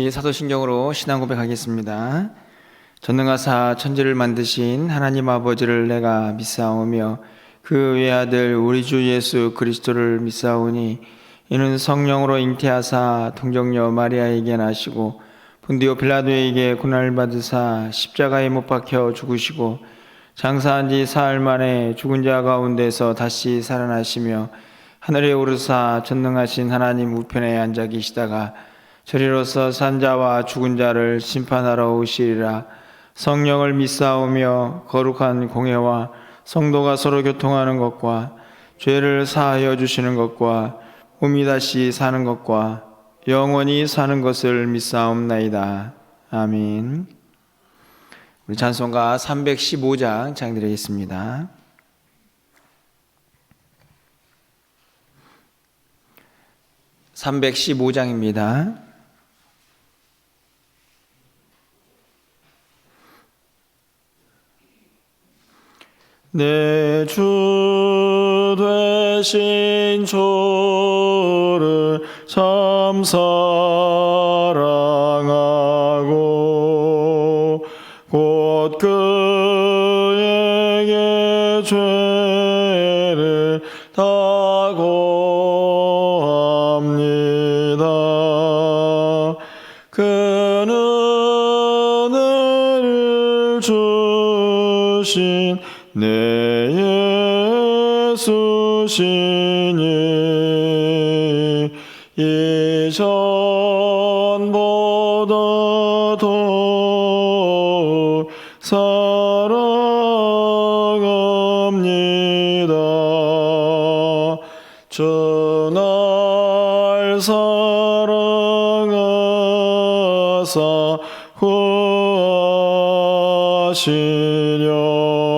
사도신경으로 신앙 고백하겠습니다. 전능하사 천지를 만드신 하나님 아버지를 내가 믿사오며 그 외아들 우리 주 예수 그리스도를 믿사오니 이는 성령으로 잉태하사 동정녀 마리아에게 나시고 본디오 빌라도에게 고난을 받으사 십자가에 못 박혀 죽으시고 장사한 지 사흘 만에 죽은 자 가운데서 다시 살아나시며 하늘에 오르사 전능하신 하나님 우편에 앉아 계시다가 저리로서 산자와 죽은 자를 심판하러 오시리라. 성령을 믿사오며 거룩한 공회와 성도가 서로 교통하는 것과 죄를 사하여 주시는 것과 몸이 다시 사는 것과 영원히 사는 것을 믿사옵나이다. 아멘. 우리 찬송가 315장 창드리겠습니다. 315장입니다. 내 주 되신 주를 참 사랑하고 곧 그에게 죄를 다고합니다. 그는 은혜를 주신 내 예수시니 이전보다 더 사랑합니다. 주 날 사랑하사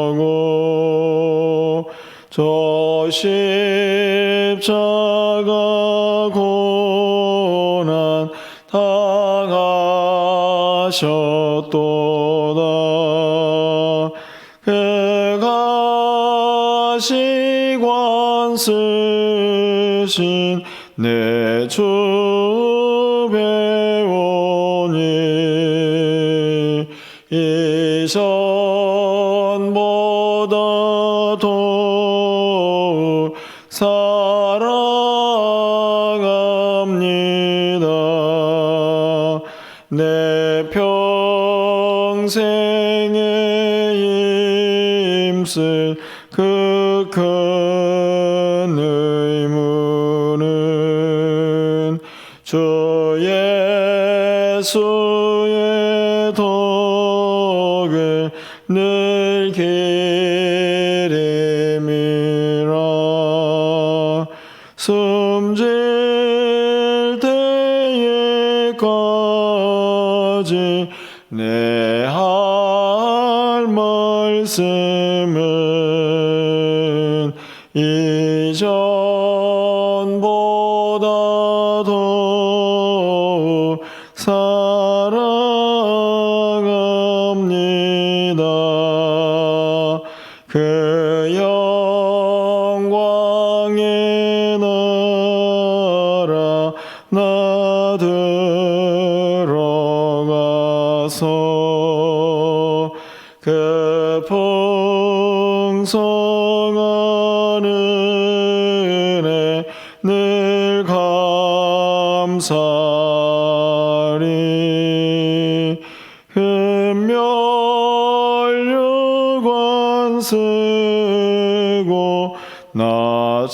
구하시려고 저 십자가 고난 당하셨도다. 그 가시관 쓰신 내 주 배우니 이전보다 더욱 사랑합니다. 내 평생에 힘쓸 그 큰 의무는 주 예수의 덕을 늘 기림이라. 숨질 때에까지 내 할 말씀은 이전보다 더욱 사랑합니다. 그 영광의 나라 나 들어가서 그 풍성한 은혜 늘 감사리. 흠멸류관 쓰고 나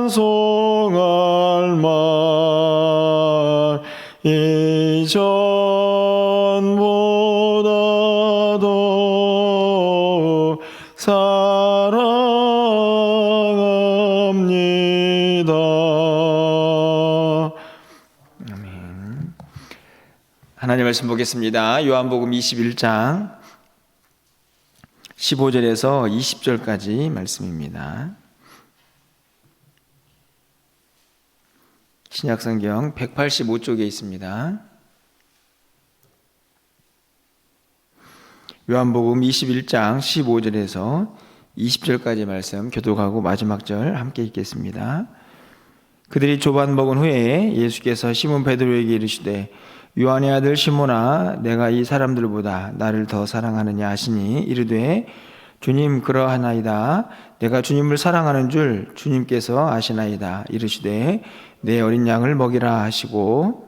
찬송할 말 이전보다 더욱 사랑합니다. 아멘. 하나님 말씀 보겠습니다. 요한복음 21장 15절에서 20절까지 말씀입니다. 신약성경 185쪽에 있습니다. 요한복음 21장 15절에서 20절까지 말씀 교독하고 마지막 절 함께 읽겠습니다. 그들이 조반 먹은 후에 예수께서 시몬 베드로에게 이르시되 요한의 아들 시몬아 내가 이 사람들보다 나를 더 사랑하느냐 하시니 이르되 주님 그러하나이다. 내가 주님을 사랑하는 줄 주님께서 아시나이다. 이르시되 내 어린 양을 먹이라 하시고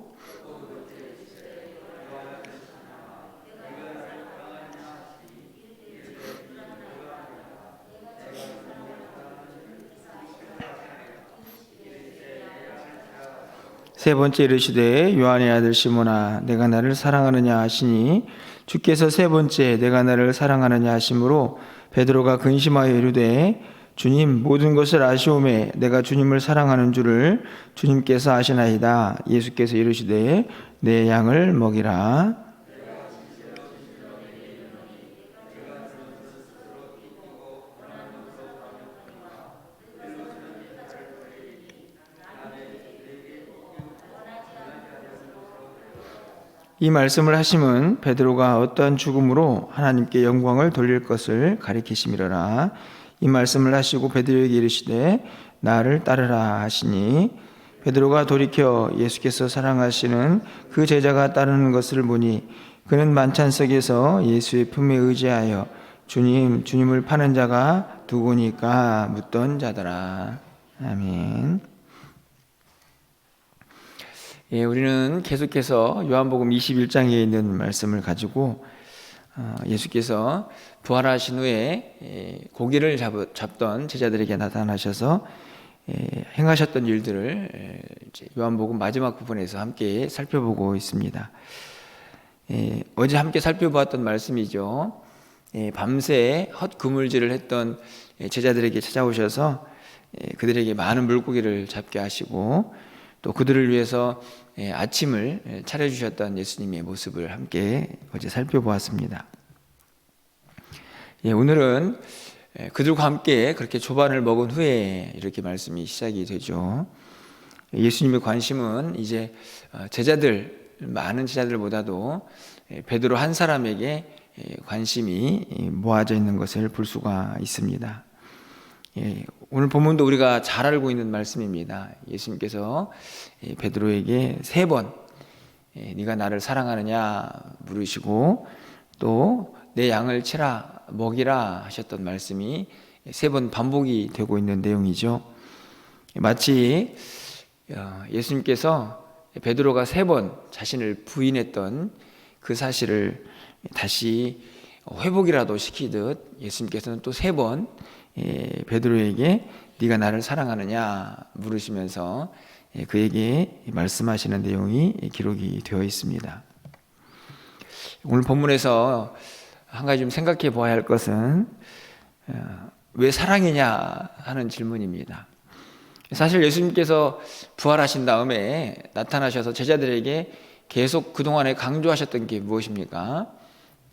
세 번째 이르시되 요한의 아들 시몬아 내가 나를 사랑하느냐 하시니 주께서 세 번째 내가 나를 사랑하느냐 하심으로 베드로가 근심하여 이르되 주님 모든 것을 아시오매 내가 주님을 사랑하는 줄을 주님께서 아시나이다. 예수께서 이르시되 내 양을 먹이라. 이 말씀을 하심은 베드로가 어떠한 죽음으로 하나님께 영광을 돌릴 것을 가리키심이로라. 이 말씀을 하시고 베드로에게 이르시되 나를 따르라 하시니 베드로가 돌이켜 예수께서 사랑하시는 그 제자가 따르는 것을 보니 그는 만찬석에서 예수의 품에 의지하여 주님을 파는 자가 누구니까 묻던 자더라. 아멘. 우리는 계속해서 요한복음 21장에 있는 말씀을 가지고 예수께서 부활하신 후에 고기를 잡던 제자들에게 나타나셔서 행하셨던 일들을 요한복음 마지막 부분에서 함께 살펴보고 있습니다. 어제 함께 살펴보았던 말씀이죠. 밤새 헛그물질을 했던 제자들에게 찾아오셔서 그들에게 많은 물고기를 잡게 하시고 또 그들을 위해서 아침을 차려주셨던 예수님의 모습을 함께 어제 살펴보았습니다. 오늘은 그들과 함께 그렇게 조반을 먹은 후에 이렇게 말씀이 시작이 되죠. 예수님의 관심은 이제 많은 제자들보다도 베드로 한 사람에게 관심이 모아져 있는 것을 볼 수가 있습니다. 오늘 본문도 우리가 잘 알고 있는 말씀입니다. 예수님께서 베드로에게 3번 네가 나를 사랑하느냐 물으시고 또 내 양을 치라 먹이라 하셨던 말씀이 3번 반복이 되고 있는 내용이죠. 마치 예수님께서 베드로가 3번 자신을 부인했던 그 사실을 다시 회복이라도 시키듯 예수님께서는 또 3번 베드로에게 네가 나를 사랑하느냐 물으시면서 그에게 말씀하시는 내용이 기록이 되어 있습니다. 오늘 본문에서 한 가지 좀 생각해 보아야 할 것은 왜 사랑이냐 하는 질문입니다. 사실 예수님께서 부활하신 다음에 나타나셔서 제자들에게 계속 그동안에 강조하셨던 게 무엇입니까?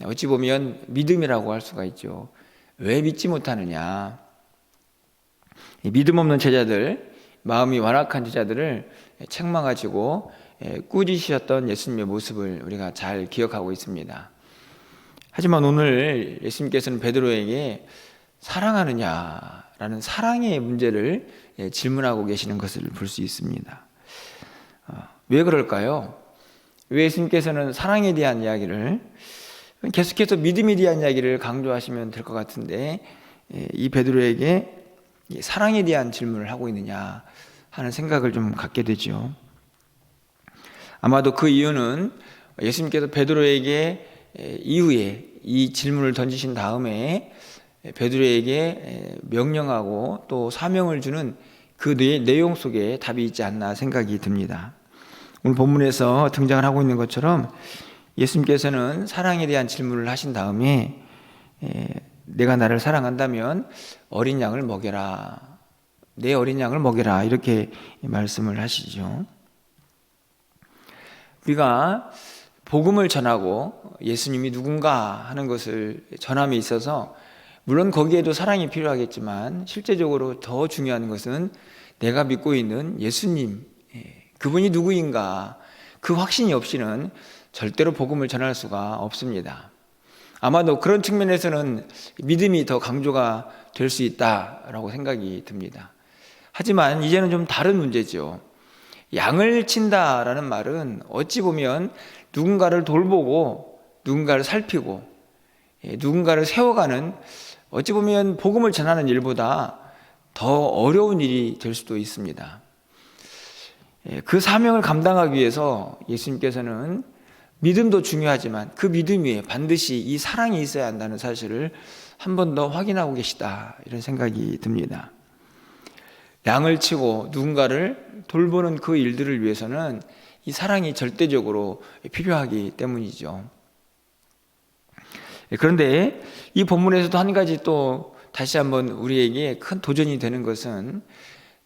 어찌 보면 믿음이라고 할 수가 있죠. 왜 믿지 못하느냐? 믿음 없는 제자들, 마음이 완악한 제자들을 책망하시고 꾸짖으셨던 예수님의 모습을 우리가 잘 기억하고 있습니다. 하지만 오늘 예수님께서는 베드로에게 사랑하느냐라는 사랑의 문제를 질문하고 계시는 것을 볼 수 있습니다. 왜 그럴까요? 왜 예수님께서는 사랑에 대한 이야기를 계속해서 믿음에 대한 이야기를 강조하시면 될 것 같은데 이 베드로에게 사랑에 대한 질문을 하고 있느냐 하는 생각을 좀 갖게 되죠. 아마도 그 이유는 예수님께서 베드로에게 이후에 이 질문을 던지신 다음에 베드로에게 명령하고 또 사명을 주는 그 내용 속에 답이 있지 않나 생각이 듭니다. 오늘 본문에서 등장을 하고 있는 것처럼 예수님께서는 사랑에 대한 질문을 하신 다음에 내가 나를 사랑한다면 어린 양을 먹여라. 내 어린 양을 먹여라. 이렇게 말씀을 하시죠. 우리가 복음을 전하고 예수님이 누군가 하는 것을 전함에 있어서 물론 거기에도 사랑이 필요하겠지만 실제적으로 더 중요한 것은 내가 믿고 있는 예수님, 그분이 누구인가 그 확신이 없이는 절대로 복음을 전할 수가 없습니다. 아마도 그런 측면에서는 믿음이 더 강조가 될 수 있다라고 생각이 듭니다. 하지만 이제는 좀 다른 문제죠. 양을 친다라는 말은 어찌 보면 누군가를 돌보고 누군가를 살피고 누군가를 세워가는, 어찌 보면 복음을 전하는 일보다 더 어려운 일이 될 수도 있습니다. 그 사명을 감당하기 위해서 예수님께서는 믿음도 중요하지만 그 믿음 위에 반드시 이 사랑이 있어야 한다는 사실을 한 번 더 확인하고 계시다, 이런 생각이 듭니다. 양을 치고 누군가를 돌보는 그 일들을 위해서는 이 사랑이 절대적으로 필요하기 때문이죠. 그런데 이 본문에서도 한 가지 또 다시 한번 우리에게 큰 도전이 되는 것은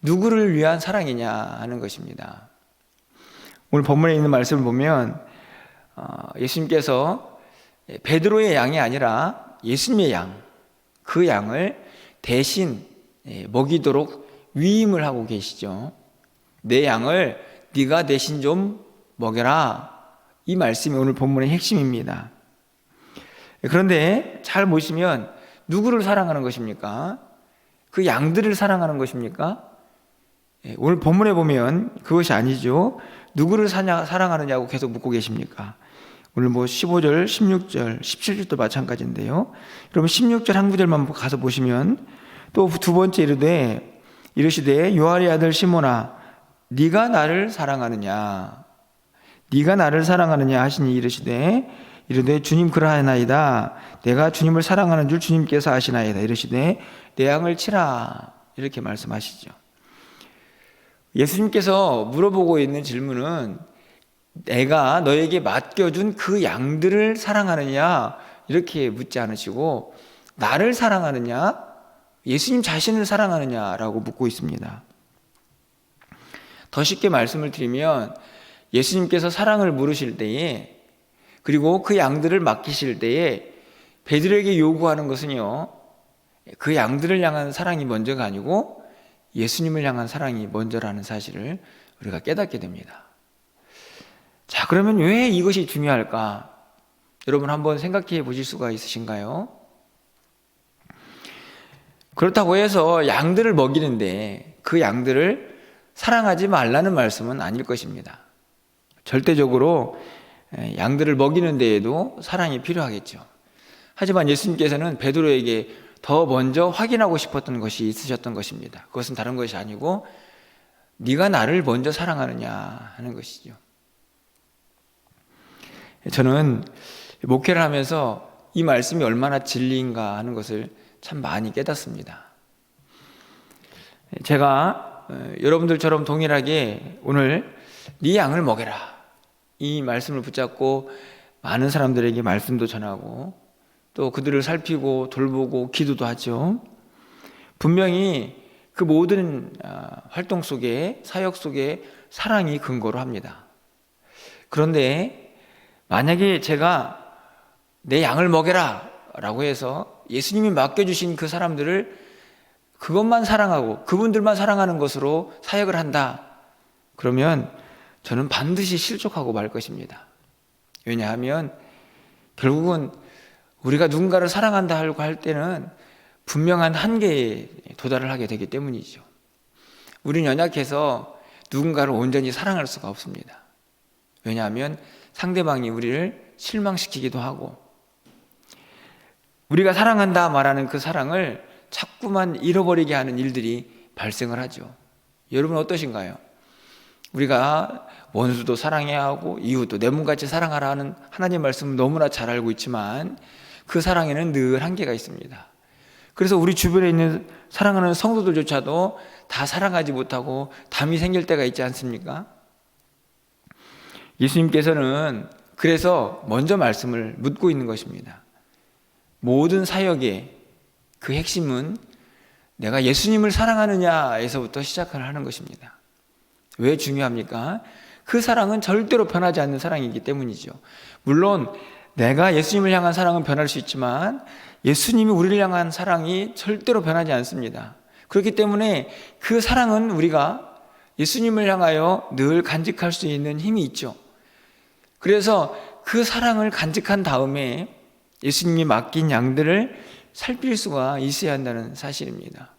누구를 위한 사랑이냐 하는 것입니다. 오늘 본문에 있는 말씀을 보면 예수님께서 베드로의 양이 아니라 예수님의 양, 그 양을 대신 먹이도록 위임을 하고 계시죠. 내 양을 네가 대신 좀 먹여라, 이 말씀이 오늘 본문의 핵심입니다. 그런데 잘 보시면 누구를 사랑하는 것입니까? 그 양들을 사랑하는 것입니까? 오늘 본문에 보면 그것이 아니죠. 누구를 사랑하느냐고 계속 묻고 계십니까? 오늘 15절, 16절, 17절도 마찬가지인데요. 여러분 16절 한 구절만 가서 보시면 또 두 번째 이르시되 요한의 아들 시몬아 네가 나를 사랑하느냐, 네가 나를 사랑하느냐 하시니 이르되 주님 그러하나이다. 내가 주님을 사랑하는 줄 주님께서 아시나이다. 이르시되 내 양을 치라, 이렇게 말씀하시죠. 예수님께서 물어보고 있는 질문은 내가 너에게 맡겨준 그 양들을 사랑하느냐, 이렇게 묻지 않으시고 나를 사랑하느냐, 예수님 자신을 사랑하느냐라고 묻고 있습니다. 더 쉽게 말씀을 드리면 예수님께서 사랑을 물으실 때에, 그리고 그 양들을 맡기실 때에 베드로에게 요구하는 것은요, 그 양들을 향한 사랑이 먼저가 아니고 예수님을 향한 사랑이 먼저라는 사실을 우리가 깨닫게 됩니다. 자, 그러면 왜 이것이 중요할까? 여러분 한번 생각해 보실 수가 있으신가요? 그렇다고 해서 양들을 먹이는데 그 양들을 사랑하지 말라는 말씀은 아닐 것입니다. 절대적으로 양들을 먹이는 데에도 사랑이 필요하겠죠. 하지만 예수님께서는 베드로에게 더 먼저 확인하고 싶었던 것이 있으셨던 것입니다. 그것은 다른 것이 아니고 네가 나를 먼저 사랑하느냐 하는 것이죠. 저는 목회를 하면서 이 말씀이 얼마나 진리인가 하는 것을 참 많이 깨닫습니다. 제가 여러분들처럼 동일하게 오늘 네 양을 먹여라, 이 말씀을 붙잡고 많은 사람들에게 말씀도 전하고 또 그들을 살피고 돌보고 기도도 하죠. 분명히 그 모든 활동 속에, 사역 속에 사랑이 근거로 합니다. 그런데 만약에 제가 내 양을 먹여라 라고 해서 예수님이 맡겨주신 그 사람들을 그것만 사랑하고 그분들만 사랑하는 것으로 사역을 한다, 그러면 저는 반드시 실족하고 말 것입니다. 왜냐하면 결국은 우리가 누군가를 사랑한다 하려고 할 때는 분명한 한계에 도달을 하게 되기 때문이죠. 우리는 연약해서 누군가를 온전히 사랑할 수가 없습니다. 왜냐하면 상대방이 우리를 실망시키기도 하고 우리가 사랑한다 말하는 그 사랑을 자꾸만 잃어버리게 하는 일들이 발생을 하죠. 여러분 어떠신가요? 우리가 원수도 사랑해야 하고 이웃도 내 몸같이 사랑하라 하는 하나님 말씀을 너무나 잘 알고 있지만 그 사랑에는 늘 한계가 있습니다. 그래서 우리 주변에 있는 사랑하는 성도들조차도 다 사랑하지 못하고 담이 생길 때가 있지 않습니까? 예수님께서는 그래서 먼저 말씀을 묻고 있는 것입니다. 모든 사역의 그 핵심은 내가 예수님을 사랑하느냐에서부터 시작을 하는 것입니다. 왜 중요합니까? 그 사랑은 절대로 변하지 않는 사랑이기 때문이죠. 물론 내가 예수님을 향한 사랑은 변할 수 있지만 예수님이 우리를 향한 사랑이 절대로 변하지 않습니다. 그렇기 때문에 그 사랑은 우리가 예수님을 향하여 늘 간직할 수 있는 힘이 있죠. 그래서 그 사랑을 간직한 다음에 예수님이 맡긴 양들을 살필 수가 있어야 한다는 사실입니다.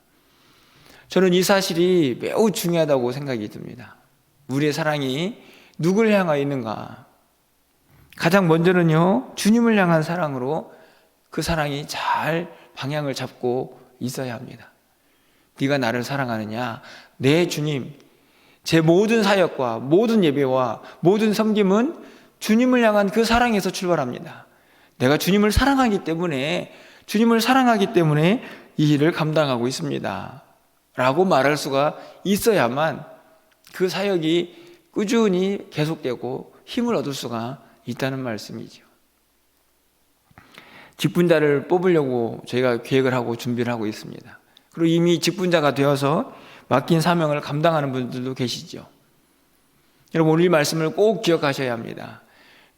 저는 이 사실이 매우 중요하다고 생각이 듭니다. 우리의 사랑이 누굴 향하여 있는가? 가장 먼저는요, 주님을 향한 사랑으로 그 사랑이 잘 방향을 잡고 있어야 합니다. 네가 나를 사랑하느냐? 네, 주님. 제 모든 사역과 모든 예배와 모든 섬김은 주님을 향한 그 사랑에서 출발합니다. 내가 주님을 사랑하기 때문에 이 일을 감당하고 있습니다 라고 말할 수가 있어야만 그 사역이 꾸준히 계속되고 힘을 얻을 수가 있다는 말씀이죠. 직분자를 뽑으려고 저희가 계획을 하고 준비를 하고 있습니다. 그리고 이미 직분자가 되어서 맡긴 사명을 감당하는 분들도 계시죠. 여러분, 오늘 이 말씀을 꼭 기억하셔야 합니다.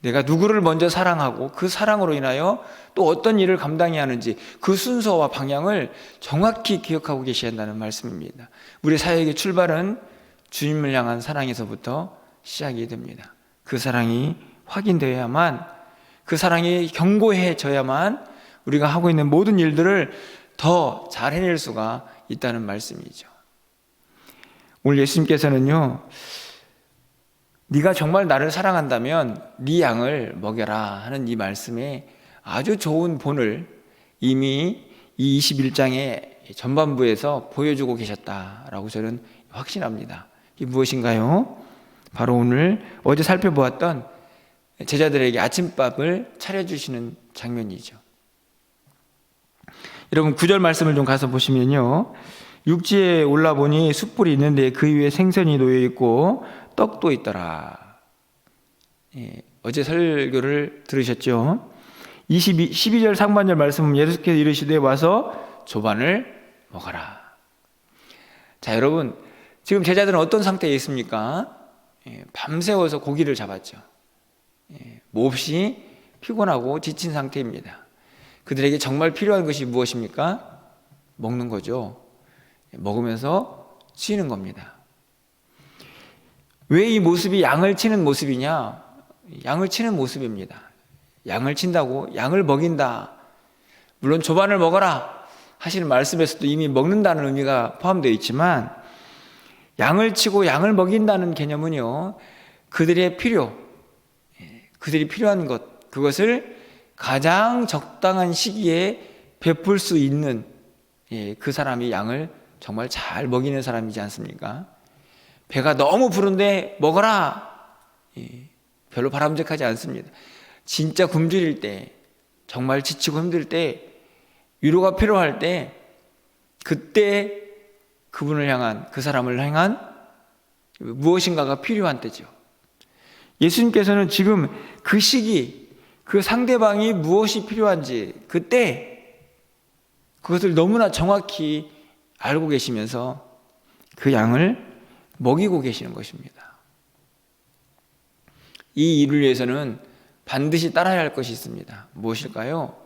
내가 누구를 먼저 사랑하고 그 사랑으로 인하여 또 어떤 일을 감당해야 하는지 그 순서와 방향을 정확히 기억하고 계셔야 한다는 말씀입니다. 우리 사역의 출발은 주님을 향한 사랑에서부터 시작이 됩니다. 그 사랑이 확인되어야만, 그 사랑이 견고해져야만 우리가 하고 있는 모든 일들을 더 잘 해낼 수가 있다는 말씀이죠. 오늘 예수님께서는요, 네가 정말 나를 사랑한다면 네 양을 먹여라 하는 이 말씀에 아주 좋은 본을 이미 이 21장의 전반부에서 보여주고 계셨다라고 저는 확신합니다. 이게 무엇인가요? 바로 오늘 어제 살펴보았던 제자들에게 아침밥을 차려주시는 장면이죠. 여러분, 9절 말씀을 좀 가서 보시면요, 육지에 올라보니 숯불이 있는데 그 위에 생선이 놓여 있고 떡도 있더라. 어제 설교를 들으셨죠? 12절 상반절 말씀은 예수께서 이르시되 와서 조반을 먹어라. 자, 여러분, 지금 제자들은 어떤 상태에 있습니까? 밤새워서 고기를 잡았죠. 몹시 피곤하고 지친 상태입니다. 그들에게 정말 필요한 것이 무엇입니까? 먹는 거죠. 먹으면서 쉬는 겁니다. 왜 이 모습이 양을 치는 모습이냐? 양을 치는 모습입니다. 양을 친다고, 양을 먹인다. 물론 조반을 먹어라 하시는 말씀에서도 이미 먹는다는 의미가 포함되어 있지만, 양을 치고 양을 먹인다는 개념은요, 그들의 필요, 그들이 필요한 것, 그것을 가장 적당한 시기에 베풀 수 있는 그 사람이 양을 정말 잘 먹이는 사람이지 않습니까? 배가 너무 부른데 먹어라, 별로 바람직하지 않습니다. 진짜 굶주릴 때, 정말 지치고 힘들 때, 위로가 필요할 때, 그때 그분을 향한, 그 사람을 향한 무엇인가가 필요한 때죠. 예수님께서는 지금 그 시기, 그 상대방이 무엇이 필요한지 그때 그것을 너무나 정확히 알고 계시면서 그 양을 먹이고 계시는 것입니다. 이 일을 위해서는 반드시 따라야 할 것이 있습니다. 무엇일까요?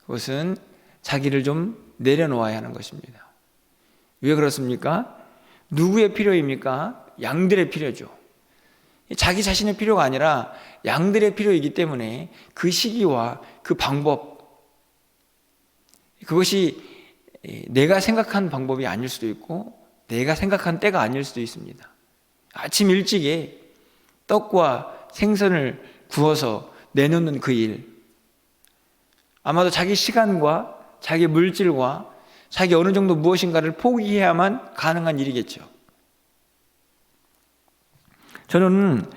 그것은 자기를 좀 내려놓아야 하는 것입니다. 왜 그렇습니까? 누구의 필요입니까? 양들의 필요죠. 자기 자신의 필요가 아니라 양들의 필요이기 때문에 그 시기와 그 방법, 그것이 내가 생각한 방법이 아닐 수도 있고 내가 생각한 때가 아닐 수도 있습니다. 아침 일찍에 떡과 생선을 구워서 내놓는 그 일, 아마도 자기 시간과 자기 물질과 자기 어느 정도 무엇인가를 포기해야만 가능한 일이겠죠. 저는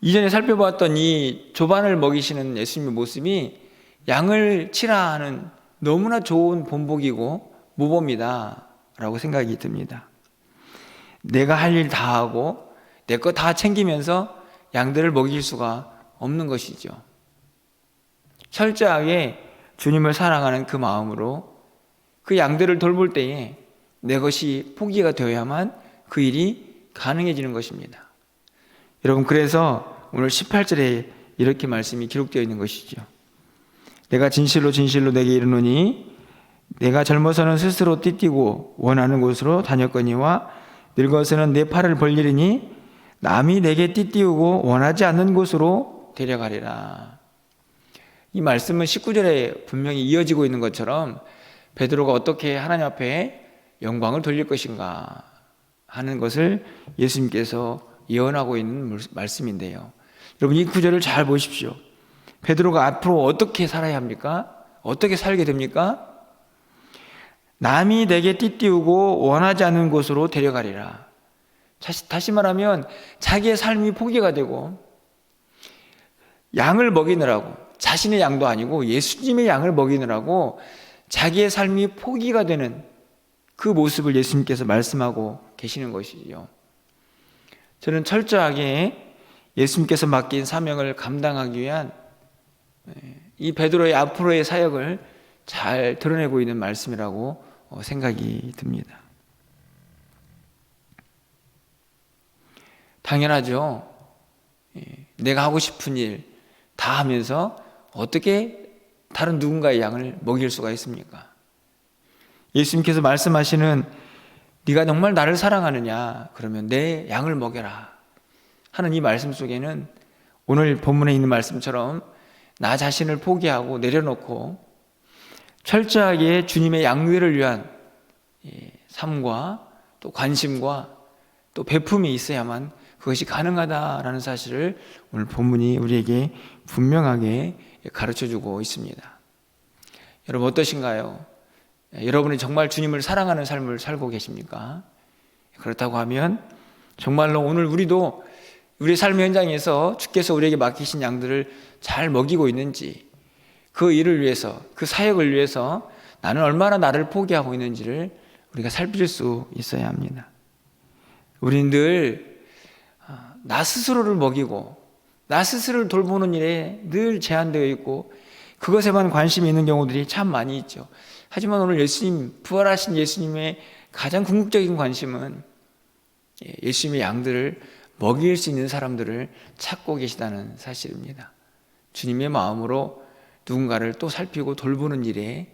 이전에 살펴보았던 이 조반을 먹이시는 예수님의 모습이 양을 치라 하는 너무나 좋은 본보기고 모범이다 라고 생각이 듭니다. 내가 할 일 다 하고 내 거 다 챙기면서 양들을 먹일 수가 없는 것이죠. 철저하게 주님을 사랑하는 그 마음으로 그 양들을 돌볼 때에 내 것이 포기가 되어야만 그 일이 가능해지는 것입니다. 여러분, 그래서 오늘 18절에 이렇게 말씀이 기록되어 있는 것이죠. 내가 진실로 진실로 내게 이르노니 내가 젊어서는 스스로 띠띠고 원하는 곳으로 다녔거니와 늙어서는 내 팔을 벌리리니 남이 내게 띠띠우고 원하지 않는 곳으로 데려가리라. 이 말씀은 19절에 분명히 이어지고 있는 것처럼 베드로가 어떻게 하나님 앞에 영광을 돌릴 것인가, 하는 것을 예수님께서 예언하고 있는 말씀인데요. 여러분, 이 구절을 잘 보십시오. 베드로가 앞으로 어떻게 살아야 합니까? 어떻게 살게 됩니까? 남이 내게 띠띠우고 원하지 않는 곳으로 데려가리라. 다시 말하면 자기의 삶이 포기가 되고 양을 먹이느라고, 자신의 양도 아니고 예수님의 양을 먹이느라고 자기의 삶이 포기가 되는 그 모습을 예수님께서 말씀하고 계시는 것이지요. 저는 철저하게 예수님께서 맡긴 사명을 감당하기 위한 이 베드로의 앞으로의 사역을 잘 드러내고 있는 말씀이라고 생각이 듭니다. 당연하죠. 내가 하고 싶은 일 다 하면서 어떻게 다른 누군가의 양을 먹일 수가 있습니까? 예수님께서 말씀하시는 네가 정말 나를 사랑하느냐? 그러면 내 양을 먹여라 하는 이 말씀 속에는 오늘 본문에 있는 말씀처럼 나 자신을 포기하고 내려놓고 철저하게 주님의 양위를 위한 삶과 또 관심과 또 베품이 있어야만 그것이 가능하다라는 사실을 오늘 본문이 우리에게 분명하게 가르쳐주고 있습니다. 여러분 어떠신가요? 여러분이 정말 주님을 사랑하는 삶을 살고 계십니까? 그렇다고 하면 정말로 오늘 우리도 우리 삶의 현장에서 주께서 우리에게 맡기신 양들을 잘 먹이고 있는지, 그 일을 위해서, 그 사역을 위해서 나는 얼마나 나를 포기하고 있는지를 우리가 살필 수 있어야 합니다. 우리는 늘 나 스스로를 먹이고 나 스스로를 돌보는 일에 늘 제한되어 있고 그것에만 관심이 있는 경우들이 참 많이 있죠. 하지만 오늘 예수님, 부활하신 예수님의 가장 궁극적인 관심은 예수님의 양들을 먹일 수 있는 사람들을 찾고 계시다는 사실입니다. 주님의 마음으로 누군가를 또 살피고 돌보는 일에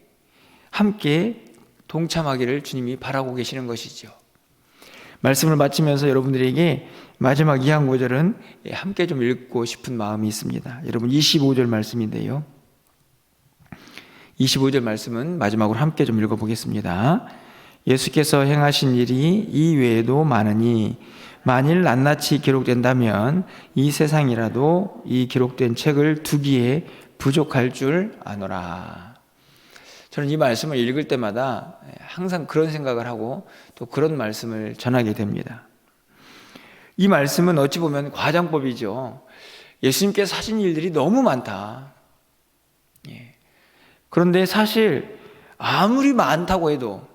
함께 동참하기를 주님이 바라고 계시는 것이죠. 말씀을 마치면서 여러분들에게 마지막 2한 구절은 함께 좀 읽고 싶은 마음이 있습니다. 여러분 25절 말씀인데요. 25절 말씀은 마지막으로 함께 좀 읽어보겠습니다. 예수께서 행하신 일이 이 외에도 많으니 만일 낱낱이 기록된다면 이 세상이라도 이 기록된 책을 두기에 부족할 줄 아노라. 저는 이 말씀을 읽을 때마다 항상 그런 생각을 하고 또 그런 말씀을 전하게 됩니다. 이 말씀은 어찌 보면 과장법이죠. 예수님께서 하신 일들이 너무 많다. 그런데 사실 아무리 많다고 해도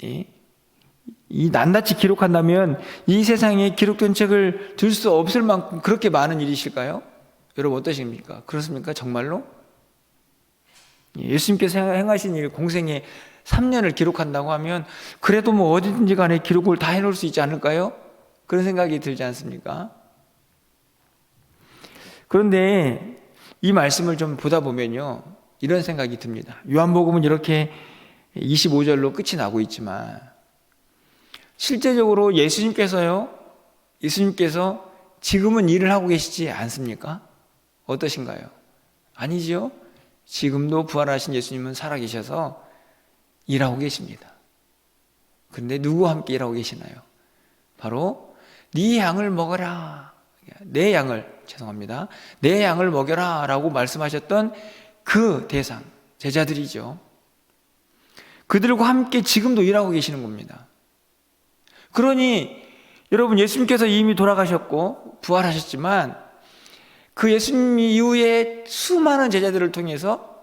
이 낱낱이 기록한다면 이 세상에 기록된 책을 들 수 없을 만큼 그렇게 많은 일이실까요? 여러분 어떠십니까? 그렇습니까? 정말로? 예수님께서 행하신 일 공생의 3년을 기록한다고 하면 그래도 뭐 어디든지 간에 기록을 다 해놓을 수 있지 않을까요? 그런 생각이 들지 않습니까? 그런데 이 말씀을 좀 보다 보면요, 이런 생각이 듭니다. 요한복음은 이렇게 25절로 끝이 나고 있지만 실제적으로 예수님께서 지금은 일을 하고 계시지 않습니까? 어떠신가요? 아니죠. 지금도 부활하신 예수님은 살아계셔서 일하고 계십니다. 그런데 누구와 함께 일하고 계시나요? 바로 네 양을 먹어라, 내 양을 먹여라 라고 말씀하셨던 그 대상, 제자들이죠. 그들과 함께 지금도 일하고 계시는 겁니다. 그러니 여러분 예수님께서 이미 돌아가셨고 부활하셨지만 그 예수님 이후에 수많은 제자들을 통해서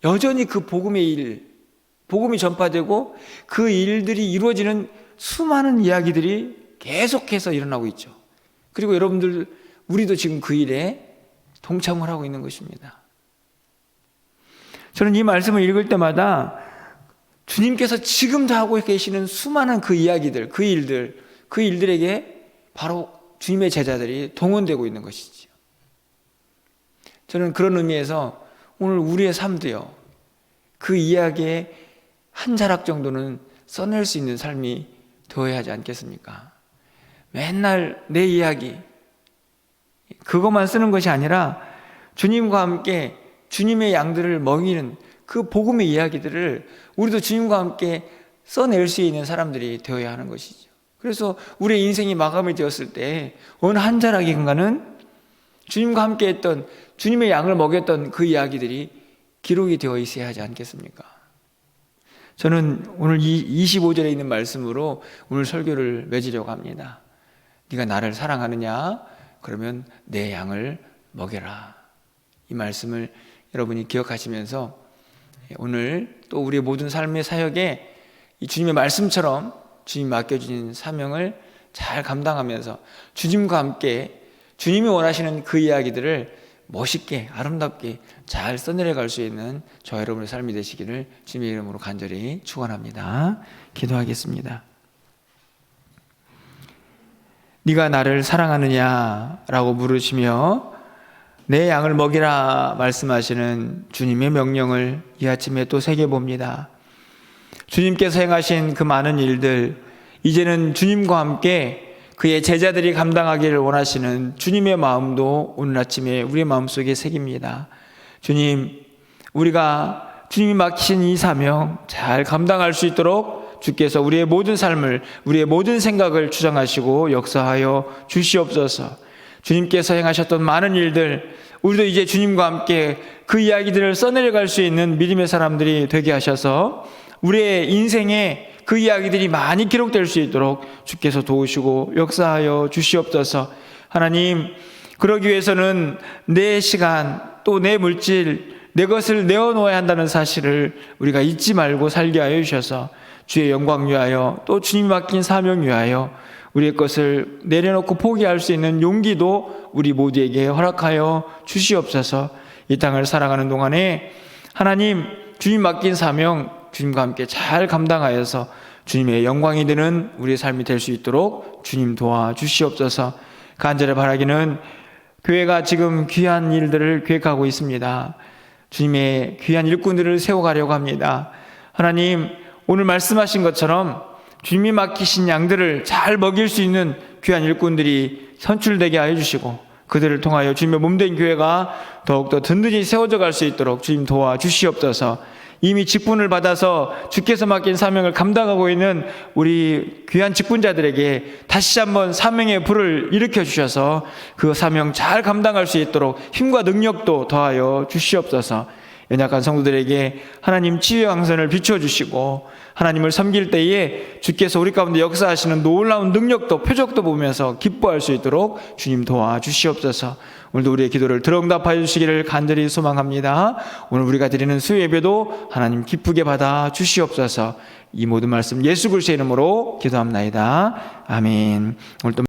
여전히 그 복음이 전파되고 그 일들이 이루어지는 수많은 이야기들이 계속해서 일어나고 있죠. 그리고 여러분들, 우리도 지금 그 일에 동참을 하고 있는 것입니다. 저는 이 말씀을 읽을 때마다 주님께서 지금도 하고 계시는 수많은 그 이야기들, 그 일들에게 바로 주님의 제자들이 동원되고 있는 것이죠. 저는 그런 의미에서 오늘 우리의 삶도요, 그 이야기에 한 자락 정도는 써낼 수 있는 삶이 되어야 하지 않겠습니까? 맨날 내 이야기, 그것만 쓰는 것이 아니라 주님과 함께 주님의 양들을 먹이는 그 복음의 이야기들을 우리도 주님과 함께 써낼 수 있는 사람들이 되어야 하는 것이죠. 그래서 우리의 인생이 마감이 되었을 때 어느 한 자락인가는 주님과 함께 했던, 주님의 양을 먹였던 그 이야기들이 기록이 되어 있어야 하지 않겠습니까? 저는 오늘 이 25절에 있는 말씀으로 오늘 설교를 맺으려고 합니다. 네가 나를 사랑하느냐? 그러면 내 양을 먹여라. 이 말씀을 여러분이 기억하시면서 오늘 또 우리의 모든 삶의 사역에 이 주님의 말씀처럼 주님 맡겨주신 사명을 잘 감당하면서 주님과 함께 주님이 원하시는 그 이야기들을 멋있게 아름답게 잘 써내려갈 수 있는 저 여러분의 삶이 되시기를 주님의 이름으로 간절히 축원합니다. 기도하겠습니다. 네가 나를 사랑하느냐라고 물으시며 내 양을 먹이라 말씀하시는 주님의 명령을 이 아침에 또 새겨봅니다. 주님께서 행하신 그 많은 일들, 이제는 주님과 함께 그의 제자들이 감당하기를 원하시는 주님의 마음도 오늘 아침에 우리의 마음속에 새깁니다. 주님, 우리가 주님이 맡기신 이 사명 잘 감당할 수 있도록 주께서 우리의 모든 삶을, 우리의 모든 생각을 주장하시고 역사하여 주시옵소서. 주님께서 행하셨던 많은 일들, 우리도 이제 주님과 함께 그 이야기들을 써내려갈 수 있는 믿음의 사람들이 되게 하셔서 우리의 인생에 그 이야기들이 많이 기록될 수 있도록 주께서 도우시고 역사하여 주시옵소서. 하나님, 그러기 위해서는 내 시간 또 내 물질, 내 것을 내어놓아야 한다는 사실을 우리가 잊지 말고 살게 하여 주셔서 주의 영광 위하여 또 주님 맡긴 사명 위하여 우리의 것을 내려놓고 포기할 수 있는 용기도 우리 모두에게 허락하여 주시옵소서. 이 땅을 살아가는 동안에 하나님, 주님 맡긴 사명 주님과 함께 잘 감당하여서 주님의 영광이 되는 우리의 삶이 될 수 있도록 주님 도와주시옵소서. 간절히 바라기는 교회가 지금 귀한 일들을 계획하고 있습니다. 주님의 귀한 일꾼들을 세워가려고 합니다. 하나님, 오늘 말씀하신 것처럼 주님이 맡기신 양들을 잘 먹일 수 있는 귀한 일꾼들이 선출되게 하여 주시고 그들을 통하여 주님의 몸된 교회가 더욱더 든든히 세워져 갈 수 있도록 주님 도와주시옵소서. 이미 직분을 받아서 주께서 맡긴 사명을 감당하고 있는 우리 귀한 직분자들에게 다시 한번 사명의 불을 일으켜 주셔서 그 사명 잘 감당할 수 있도록 힘과 능력도 더하여 주시옵소서. 연약한 성도들에게 하나님 치유의 광선을 비춰주시고 하나님을 섬길 때에 주께서 우리 가운데 역사하시는 놀라운 능력도 표적도 보면서 기뻐할 수 있도록 주님 도와주시옵소서. 오늘도 우리의 기도를 들어응답하여 주시기를 간절히 소망합니다. 오늘 우리가 드리는 수요 예배도 하나님 기쁘게 받아 주시옵소서. 이 모든 말씀 예수 그리스도의 이름으로 기도합나이다. 아멘. 오늘 또